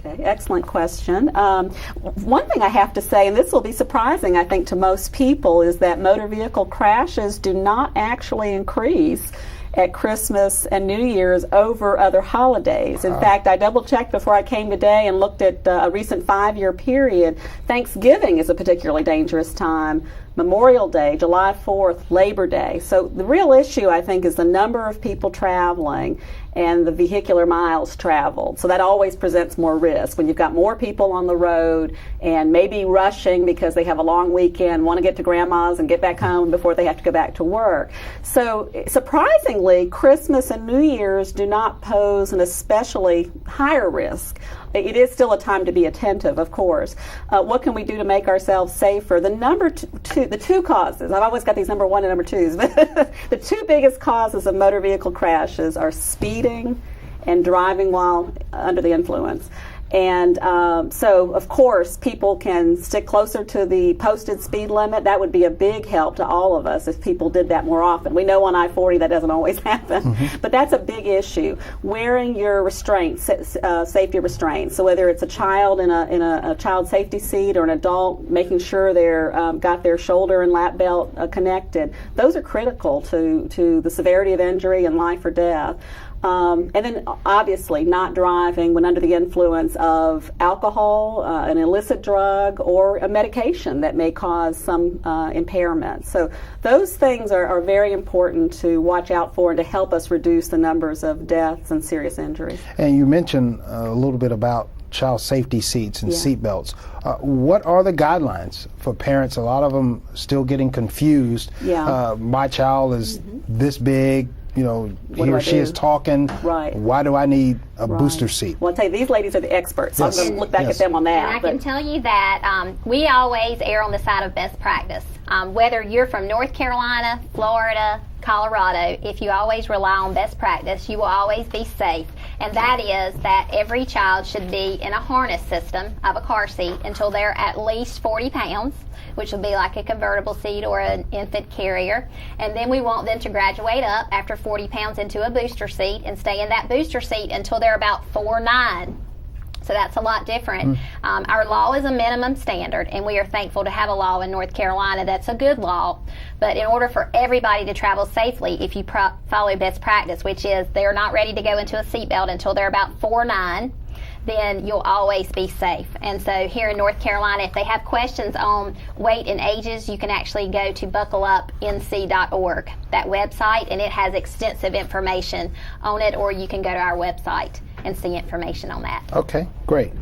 Okay, excellent question. One thing I have to say, and this will be surprising, I think, to most people, is that motor vehicle crashes do not actually increase at Christmas and New Year's over other holidays. In fact, I double-checked before I came today and looked at a recent 5-year period. Thanksgiving is a particularly dangerous time. Memorial Day, July 4th, Labor Day. So the real issue, I think, is the number of people traveling and the vehicular miles traveled. So that always presents more risk. When you've got more people on the road and maybe rushing because they have a long weekend, want to get to grandma's and get back home before they have to go back to work. So surprisingly, Christmas and New Year's do not pose an especially higher risk. It is still a time to be attentive, of course. What can we do to make ourselves safer? The two causes, I've always got these number one and number twos, but the two biggest causes of motor vehicle crashes are speeding and driving while under the influence. And so, of course, people can stick closer to the posted speed limit. That would be a big help to all of us if people did that more often. We know on I-40 that doesn't always happen, but that's a big issue. Wearing your restraints, safety restraints. So whether it's a child in a child safety seat or an adult, making sure they're got their shoulder and lap belt connected. Those are critical to the severity of injury and life or death. And then obviously not driving when under the influence of alcohol, an illicit drug, or a medication that may cause some impairment. So those things are very important to watch out for and to help us reduce the numbers of deaths and serious injuries. And you mentioned a little bit about child safety seats and seat belts. What are the guidelines for parents? A lot of them still getting confused. My child is this big. You know, he or she is talking. Right. Why do I need a booster seat? Well, I'll tell you, these ladies are the experts, so I'm going to look back at them on that. And I can tell you that we always err on the side of best practice. Whether you're from North Carolina, Florida, Colorado, if you always rely on best practice, you will always be safe. And that is that every child should be in a harness system of a car seat until they're at least 40 pounds, which will be like a convertible seat or an infant carrier. And then we want them to graduate up after 40 pounds into a booster seat and stay in that booster seat until they're about 4'9". So that's a lot different. Our law is a minimum standard, and we are thankful to have a law in North Carolina that's a good law. But in order for everybody to travel safely, if you follow best practice, which is they're not ready to go into a seatbelt until they're about 4'9", then you'll always be safe. And so here in North Carolina, if they have questions on weight and ages, you can actually go to buckleupnc.org, that website, and it has extensive information on it, or you can go to our website and see information on that. Okay, great.